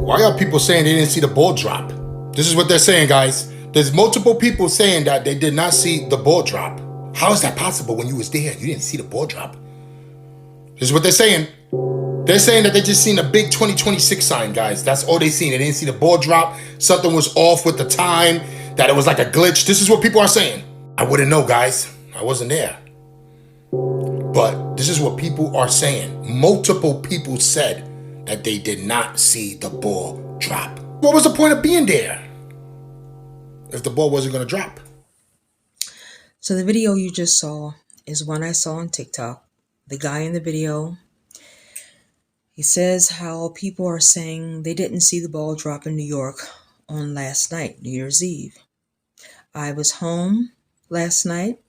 Why are people saying they didn't see the ball drop? This is what they're saying, guys. There's multiple people saying that they did not see the ball drop. How is that possible when you was there? You didn't see the ball drop. This is what they're saying. They're saying that they just seen a big 2026 sign, guys. That's all they seen. They didn't see the ball drop. Something was off with the time, that it was like a glitch. This is what people are saying. I wouldn't know, guys. I wasn't there. But this is what people are saying. Multiple people said that they did not see the ball drop. What was the point of being there if the ball wasn't going to drop? So the video you just saw is one I saw on TikTok. The guy in the video, he says how people are saying they didn't see the ball drop in New York on last night, New Year's Eve. I was home last night,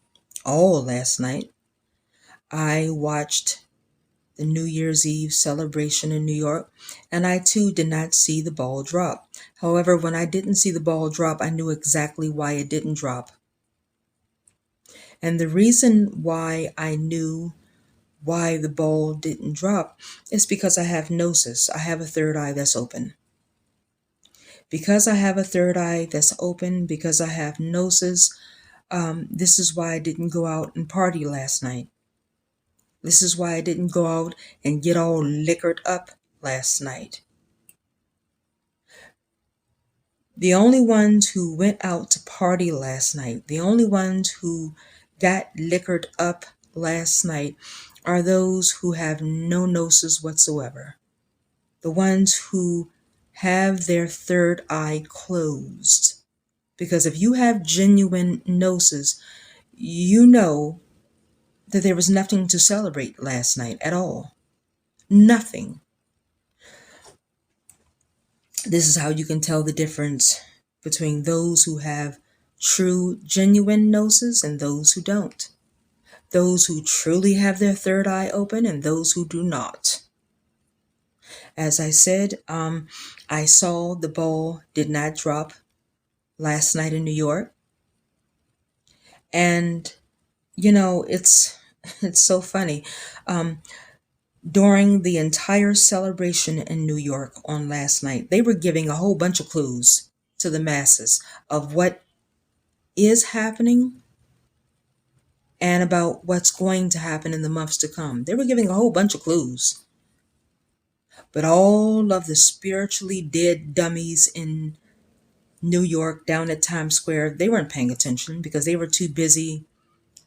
all last night. I watched the New Year's Eve celebration in New York, and I too did not see the ball drop. However, when I didn't see the ball drop, I knew exactly why it didn't drop. And the reason why I knew why the ball didn't drop is because I have gnosis. I have a third eye that's open. Because I have a third eye that's open, because I have gnosis, this is why I didn't go out and party last night. This is why I didn't go out and get all liquored up last night. The only ones who went out to party last night, the only ones who got liquored up last night are those who have no gnosis whatsoever. The ones who have their third eye closed. Because if you have genuine gnosis, you know that there was nothing to celebrate last night at all. Nothing. This is how you can tell the difference between those who have true, genuine gnosis and those who don't. Those who truly have their third eye open and those who do not. As I said, I saw the ball did not drop last night in New York. And, it's so funny. During the entire celebration in New York on last night, they were giving a whole bunch of clues to the masses of what is happening and about what's going to happen in the months to come. They were giving a whole bunch of clues. But all of the spiritually dead dummies in New York down at Times Square, they weren't paying attention because they were too busy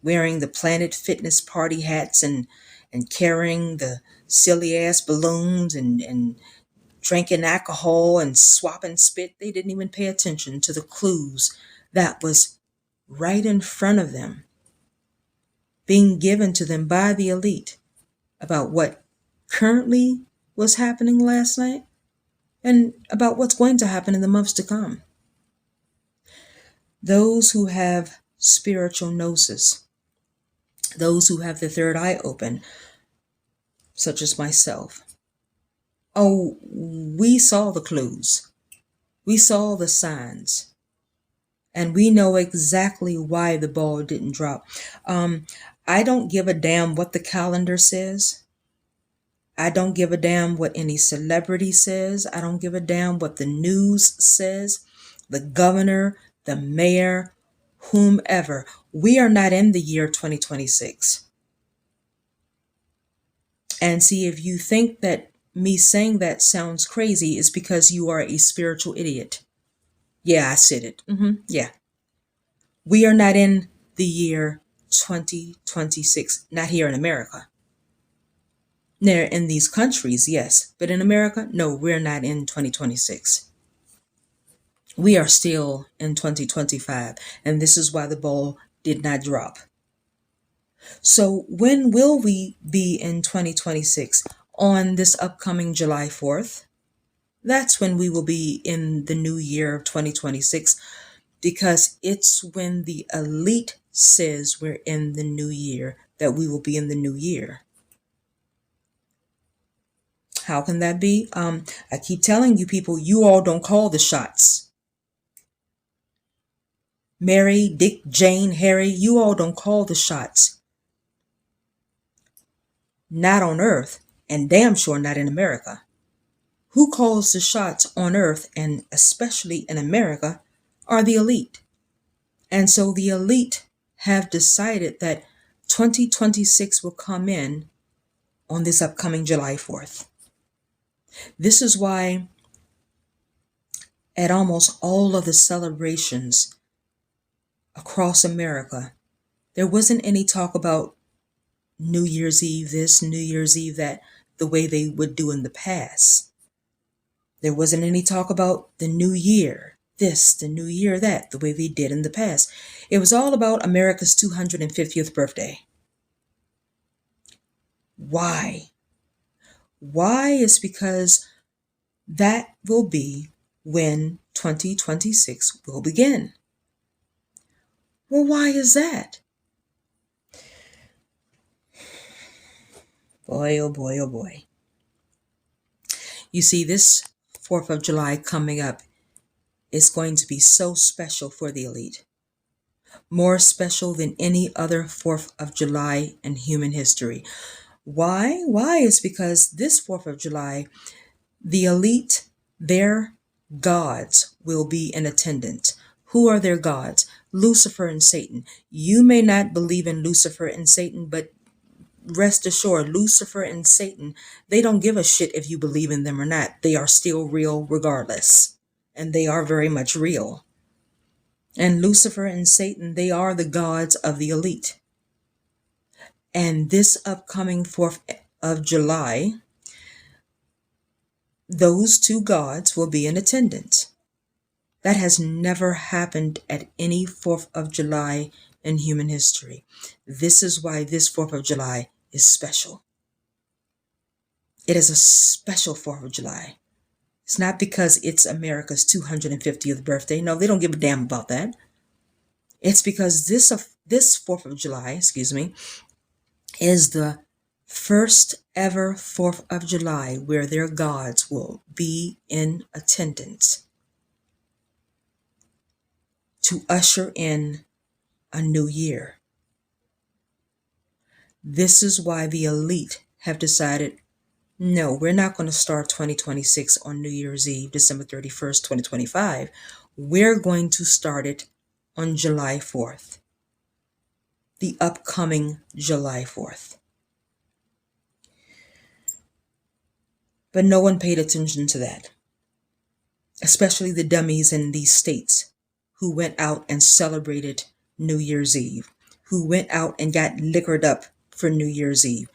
wearing the Planet Fitness party hats and carrying the silly ass balloons and drinking alcohol and swapping spit. They didn't even pay attention to the clues that was right in front of them, being given to them by the elite about what currently was happening last night and about what's going to happen in the months to come. Those who have spiritual gnosis, those who have the third eye open, such as myself, we saw the clues. We saw the signs. And we know exactly why the ball didn't drop. I don't give a damn what the calendar says. I don't give a damn what any celebrity says. I don't give a damn what the news says. The governor, the mayor, whomever. We are not in the year 2026. And see, if you think that me saying that sounds crazy, it's because you are a spiritual idiot. Yeah, I said it. Yeah. We are not in the year 2026. Not here in America. They're in these countries, yes. But in America, no, we're not in 2026. We are still in 2025. And this is why the ball did not drop. So when will we be in 2026? On this upcoming July 4th? That's when we will be in the new year of 2026, because it's when the elite says we're in the new year that we will be in the new year. How can that be? I keep telling you people, you all don't call the shots. Mary, Dick, Jane, Harry, you all don't call the shots. Not on Earth, and damn sure not in America. Who calls the shots on Earth, and especially in America, are the elite. And so the elite have decided that 2026 will come in on this upcoming July 4th. This is why at almost all of the celebrations across America, there wasn't any talk about New Year's Eve this, New Year's Eve that, the way they would do in the past. There wasn't any talk about the New Year this, the New Year that, the way they did in the past. It was all about America's 250th birthday. Why? Why is because that will be when 2026 will begin. Well, why is that? Boy, oh boy, oh boy. You see, this 4th of July coming up is going to be so special for the elite. More special than any other 4th of July in human history. Why? Why is because this 4th of July, the elite, their gods will be in attendance. Who are their gods? Lucifer and Satan. You may not believe in Lucifer and Satan, but rest assured, Lucifer and Satan, they don't give a shit if you believe in them or not. They are still real regardless. And they are very much real. And Lucifer and Satan, they are the gods of the elite. And this upcoming 4th of July, those two gods will be in attendance. That has never happened at any 4th of July in human history. This is why this 4th of July is special. It is a special 4th of July. It's not because it's America's 250th birthday. No, they don't give a damn about that. It's because this 4th of July, is the first ever 4th of July where their gods will be in attendance to usher in a new year. This is why the elite have decided, no, we're not going to start 2026 on New Year's Eve, December 31st, 2025. We're going to start it on July 4th, the upcoming July 4th. But no one paid attention to that, especially the dummies in these states who went out and celebrated New Year's Eve, who went out and got liquored up for New Year's Eve.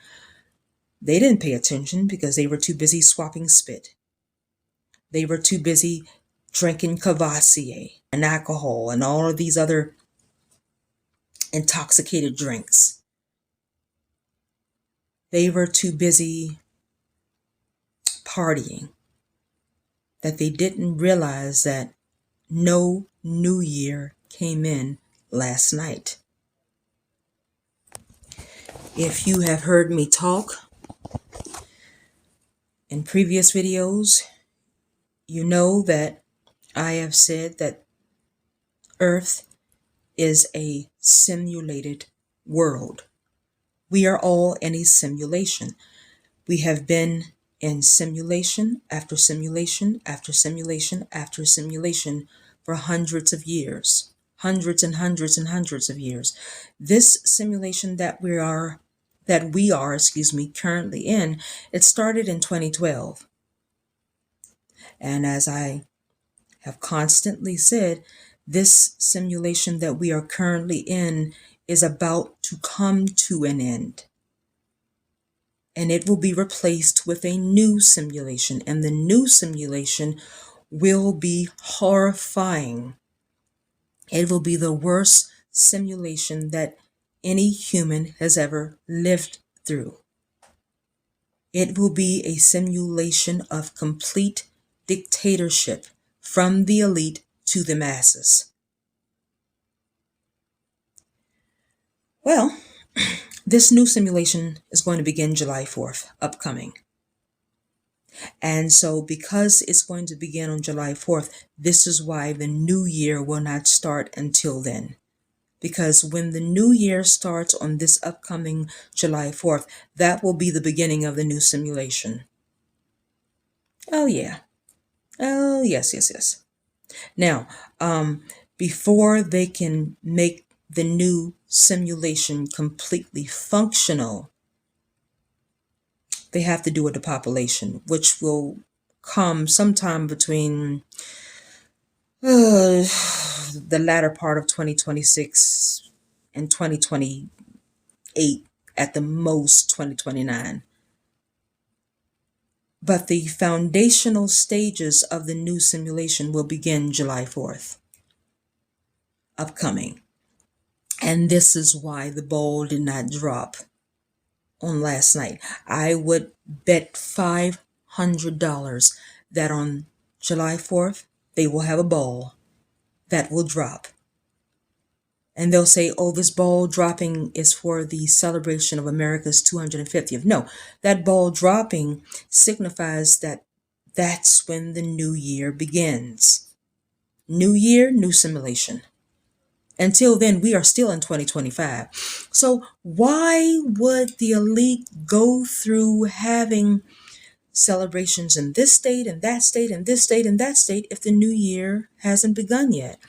They didn't pay attention because they were too busy swapping spit. They were too busy drinking Cavassier and alcohol and all of these other intoxicated drinks. They were too busy partying that they didn't realize that no new year came in last night. If you have heard me talk in previous videos, you know that I have said that Earth is a simulated world. We are all in a simulation. We have been in simulation after simulation after simulation after simulation for hundreds of years, hundreds and hundreds and hundreds of years. This simulation that we are currently in, it started in 2012. And as I have constantly said, this simulation that we are currently in is about to come to an end. And it will be replaced with a new simulation. And the new simulation will be horrifying. It will be the worst simulation that any human has ever lived through. It will be a simulation of complete dictatorship from the elite to the masses. Well, this new simulation is going to begin July 4th, upcoming. And so because it's going to begin on July 4th, this is why the new year will not start until then. Because when the new year starts on this upcoming July 4th, that will be the beginning of the new simulation. Oh, yeah. Oh, yes, yes, yes. Now, before they can make the new simulation completely functional, they have to do a depopulation, which will come sometime between the latter part of 2026 and 2028, at the most 2029. But the foundational stages of the new simulation will begin July 4th, upcoming. And this is why the ball did not drop on last night. I would bet $500 that on July 4th, they will have a ball that will drop. And they'll say, oh, this ball dropping is for the celebration of America's 250th. No, that ball dropping signifies that that's when the new year begins. New year, new simulation. Until then, we are still in 2025. So, why would the elite go through having celebrations in this state and that state and this state and that state if the new year hasn't begun yet?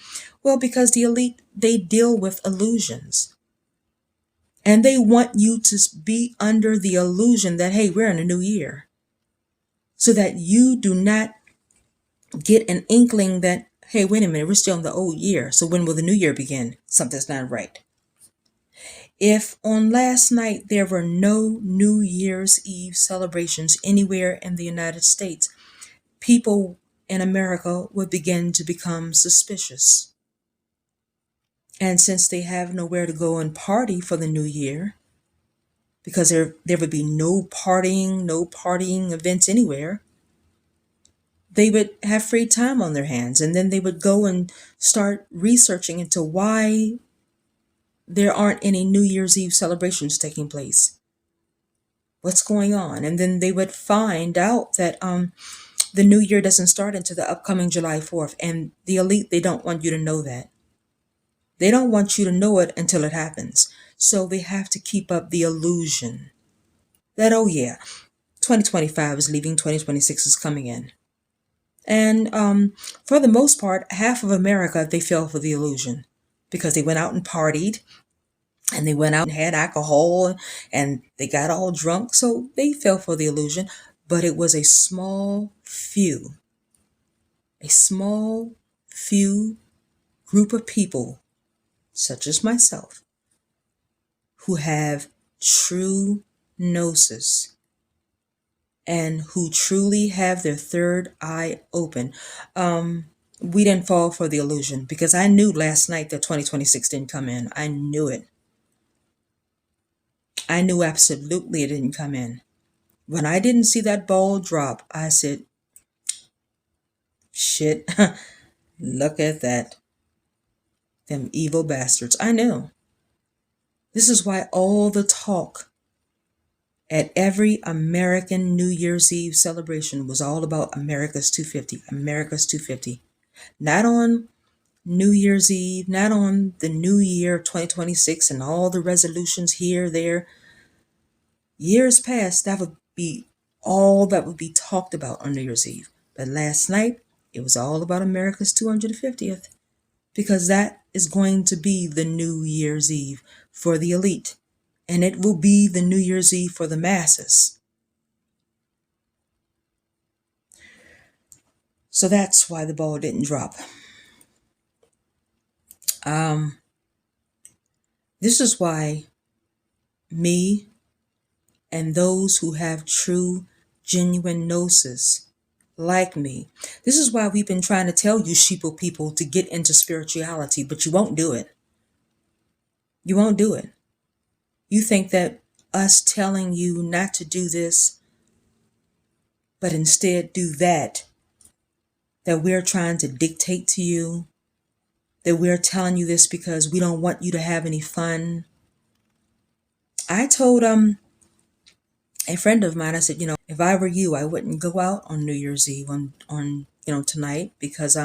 Well, because the elite, they deal with illusions. And they want you to be under the illusion that, hey, we're in a new year. So that you do not get an inkling that, hey, wait a minute, we're still in the old year. So when will the new year begin? Something's not right. If on last night there were no New Year's Eve celebrations anywhere in the United States, people in America would begin to become suspicious. And since they have nowhere to go and party for the new year, because there would be no partying events anywhere, they would have free time on their hands, and then they would go and start researching into why there aren't any New Year's Eve celebrations taking place. What's going on? And then they would find out that the new year doesn't start until the upcoming July 4th. And the elite, they don't want you to know that. They don't want you to know it until it happens. So they have to keep up the illusion that, oh yeah, 2025 is leaving, 2026 is coming in. And for the most part, half of America, they fell for the illusion because they went out and partied, and they went out and had alcohol, and they got all drunk. So they fell for the illusion. But it was a small few group of people, such as myself, who have true gnosis and who truly have their third eye open. We didn't fall for the illusion because I knew last night that 2026 didn't come in. I knew it. I knew absolutely it didn't come in. When I didn't see that ball drop, I said, shit, look at that. Them evil bastards. I knew. This is why all the talk at every American New Year's Eve celebration was all about America's 250, America's 250. Not on New Year's Eve, not on the new year 2026 and all the resolutions here, there. Years past, that would be all that would be talked about on New Year's Eve. But last night, it was all about America's 250th because that is going to be the New Year's Eve for the elite. And it will be the New Year's Eve for the masses. So that's why the ball didn't drop. This is why me and those who have true, genuine gnosis, like me, this is why we've been trying to tell you sheeple people to get into spirituality, but you won't do it. You won't do it. You think that us telling you not to do this, but instead do that we're trying to dictate to you, that we're telling you this because we don't want you to have any fun. I told a friend of mine, I said, if I were you, I wouldn't go out on New Year's Eve on tonight because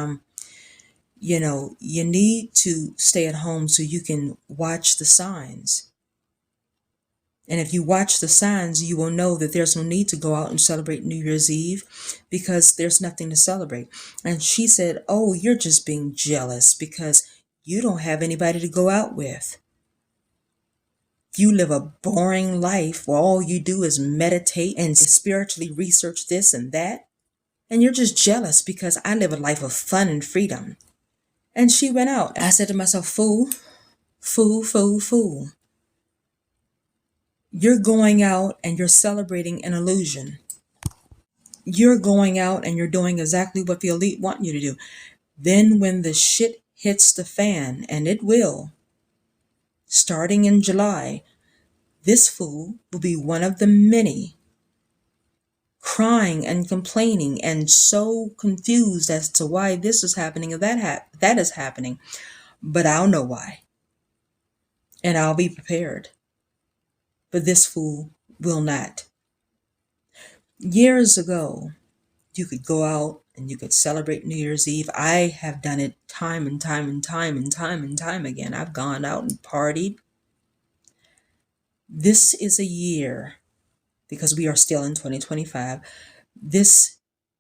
you need to stay at home so you can watch the signs. And if you watch the signs, you will know that there's no need to go out and celebrate New Year's Eve because there's nothing to celebrate. And she said, "Oh, you're just being jealous because you don't have anybody to go out with. You live a boring life where all you do is meditate and spiritually research this and that. And you're just jealous because I live a life of fun and freedom." And she went out. I said to myself, fool, fool, fool, fool. You're going out and you're celebrating an illusion. You're going out and you're doing exactly what the elite want you to do. Then when the shit hits the fan, and it will, starting in July, this fool will be one of the many crying and complaining and so confused as to why this is happening and that is happening. But I'll know why. And I'll be prepared. But this fool will not. Years ago, you could go out and you could celebrate New Year's Eve. I have done it time and time and time and time and time again. I've gone out and partied. This is a year, because we are still in 2025, this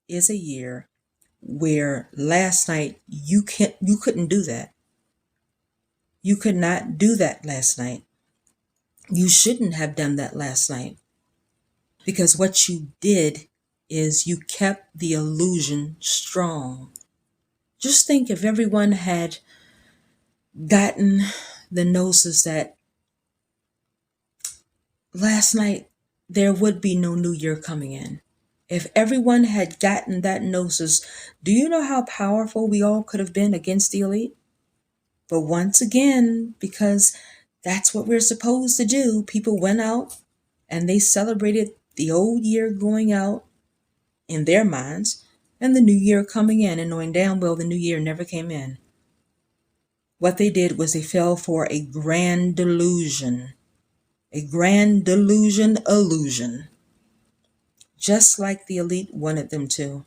is a year where last night you couldn't do that. You could not do that last night. You shouldn't have done that last night, because what you did is you kept the illusion strong. Just think if everyone had gotten the gnosis that last night there would be no new year coming in. If everyone had gotten that gnosis, do you know how powerful we all could have been against the elite? But once again, because that's what we're supposed to do, people went out and they celebrated the old year going out in their minds and the new year coming in, and knowing damn well the new year never came in. What they did was they fell for a grand delusion. A grand delusion illusion. Just like the elite wanted them to.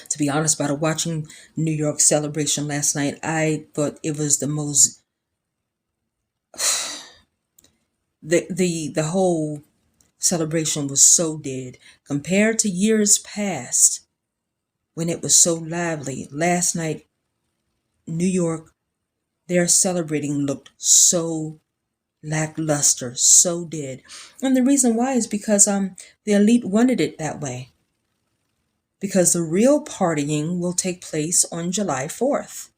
To be honest about it, watching New York celebration last night, I thought it was the most the whole celebration was so dead compared to years past when it was so lively. Last night, New York, their celebrating looked so lackluster, so dead. And the reason why is because the elite wanted it that way. Because the real partying will take place on July 4th.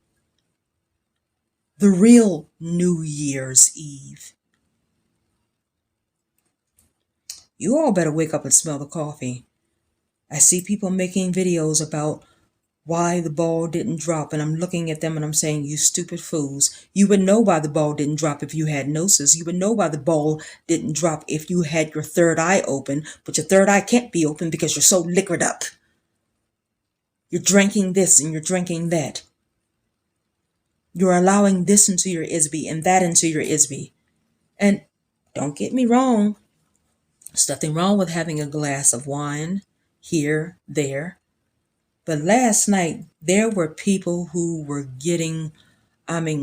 The real New Year's Eve. You all better wake up and smell the coffee. I see people making videos about why the ball didn't drop, and I'm looking at them and I'm saying, you stupid fools. You would know why the ball didn't drop if you had gnosis. You would know why the ball didn't drop if you had your third eye open, but your third eye can't be open because you're so liquored up. You're drinking this and you're drinking that. You're allowing this into your ISB and that into your ISB. And don't get me wrong, there's nothing wrong with having a glass of wine here, there. But last night, there were people who were getting,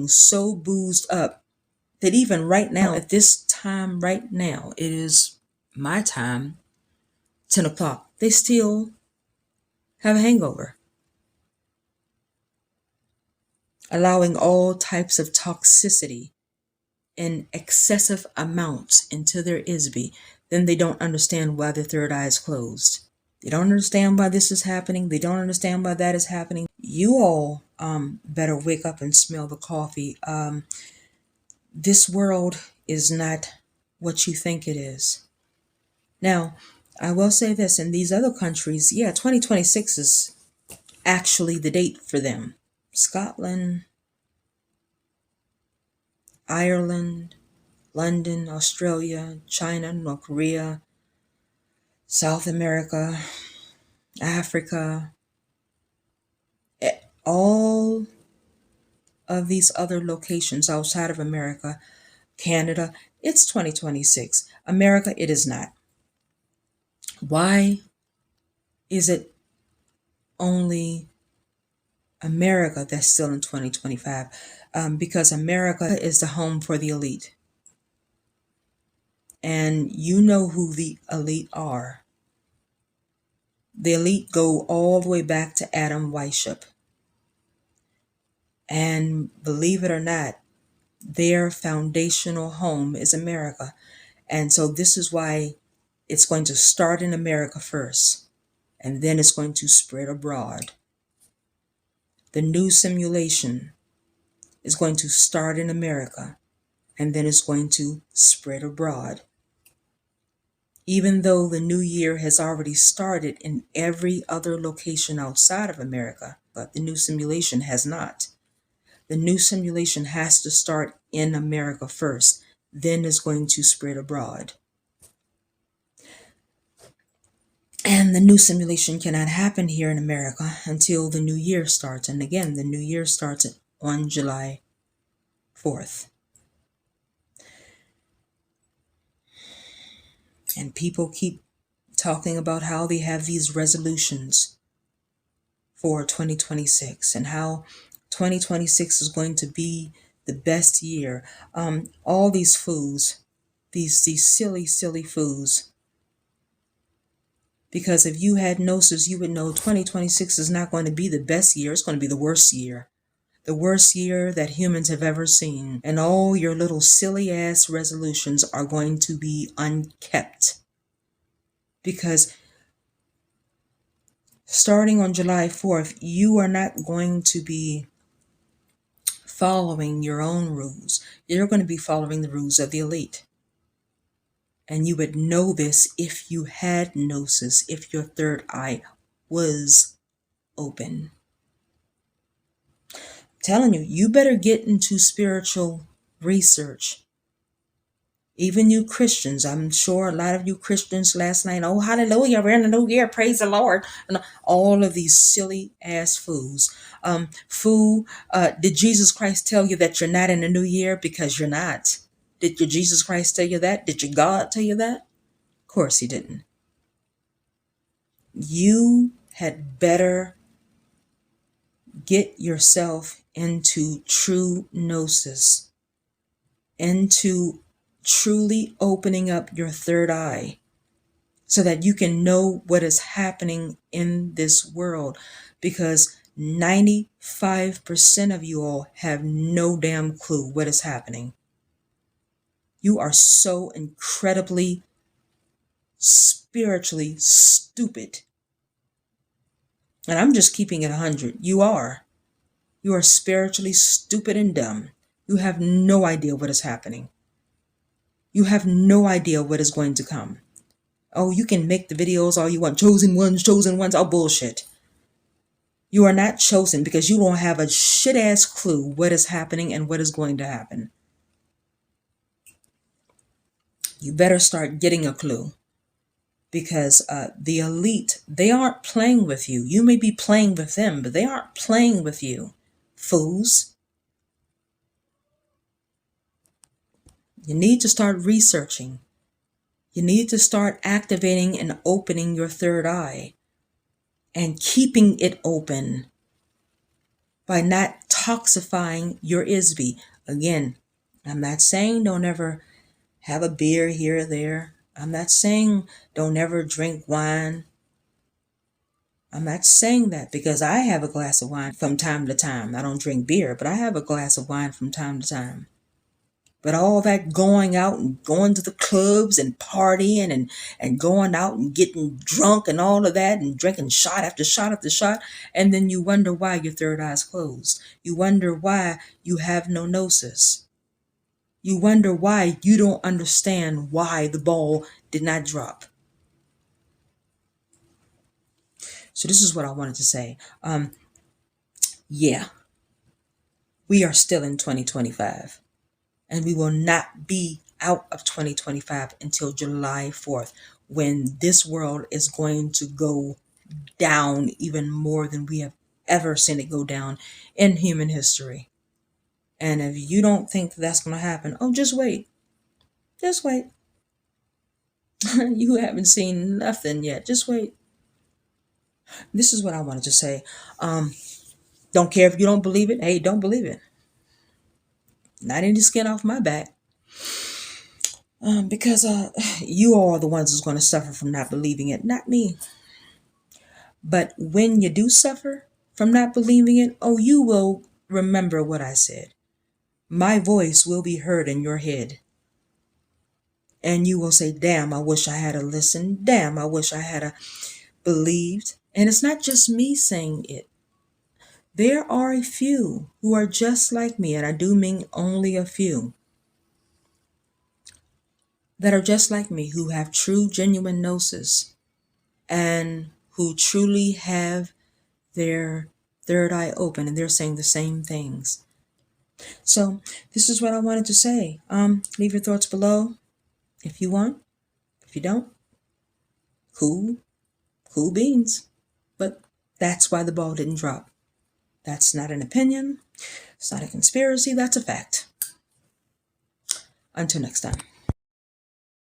so boozed up that even right now, at this time right now, it is my time, 10 o'clock, they still have a hangover. Allowing all types of toxicity in excessive amounts into their ISB, then they don't understand why their third eye is closed. They don't understand why this is happening. They don't understand why that is happening. You all better wake up and smell the coffee. This world is not what you think it is. Now, I will say this, in these other countries, 2026 is actually the date for them. Scotland, Ireland, London, Australia, China, North Korea, South America, Africa, all of these other locations outside of America, Canada, it's 2026. America, it is not. Why is it only America that's still in 2025, because America is the home for the elite. And you know who the elite are. The elite go all the way back to Adam Weishaupt. And believe it or not, their foundational home is America. And so this is why it's going to start in America first, and then it's going to spread abroad. The new simulation is going to start in America, and then it's going to spread abroad. Even though the new year has already started in every other location outside of America, but the new simulation has not. The new simulation has to start in America first, then it's going to spread abroad. And the new simulation cannot happen here in America until the new year starts. And again, the new year starts on July 4th. And people keep talking about how they have these resolutions for 2026 and how 2026 is going to be the best year. All these fools, these silly fools. Because if you had gnosis, you would know 2026 is not going to be the best year. It's going to be the worst year. The worst year that humans have ever seen. And all your little silly ass resolutions are going to be unkept. Because starting on July 4th, you are not going to be following your own rules. You're going to be following the rules of the elite. And you would know this if you had gnosis, if your third eye was open. I'm telling you, you better get into spiritual research. Even you Christians, I'm sure a lot of you Christians last night, oh, hallelujah, we're in the new year, praise the Lord. And all of these silly ass fools. Did Jesus Christ tell you that you're not in the new year? Because you're not. Did your Jesus Christ tell you that? Did your God tell you that? Of course he didn't. You had better get yourself into true gnosis, into truly opening up your third eye so that you can know what is happening in this world, because 95% of you all have no damn clue what is happening. You are so incredibly spiritually stupid. And I'm just keeping it 100. You are. You are spiritually stupid and dumb. You have no idea what is happening. You have no idea what is going to come. Oh, you can make the videos all you want. Chosen ones, all bullshit. You are not chosen because you don't have a shit ass clue what is happening and what is going to happen. You better start getting a clue, because the elite, they aren't playing with you. You may be playing with them, but they aren't playing with you. Fools. You need to start researching. You need to start activating and opening your third eye and keeping it open by not toxifying your ISB. Again, I'm not saying don't ever have a beer here or there. I'm not saying don't ever drink wine. I'm not saying that, because I have a glass of wine from time to time. I don't drink beer, but I have a glass of wine from time to time. But all that going out and going to the clubs and partying and going out and getting drunk and all of that and drinking shot after shot after shot, and then you wonder why your third eye's closed. You wonder why you have no gnosis. You wonder why you don't understand why the ball did not drop. So this is what I wanted to say. Yeah, we are still in 2025. And we will not be out of 2025 until July 4th, when this world is going to go down even more than we have ever seen it go down in human history. And if you don't think that's going to happen, oh, just wait. Just wait. You haven't seen nothing yet. Just wait. This is what I wanted to say. Don't care if you don't believe it. Hey, don't believe it. Not any skin off my back. Because you all are the ones who's going to suffer from not believing it, not me. But when you do suffer from not believing it, oh, you will remember what I said. My voice will be heard in your head. And you will say, damn, I wish I had a listened. Damn, I wish I had a believed. And it's not just me saying it. There are a few who are just like me, and I do mean only a few, that are just like me, who have true, genuine gnosis and who truly have their third eye open, and they're saying the same things. So this is what I wanted to say. Leave your thoughts below if you want. If you don't, cool, cool beans. But that's why the ball didn't drop. That's not an opinion. It's not a conspiracy. That's a fact. Until next time.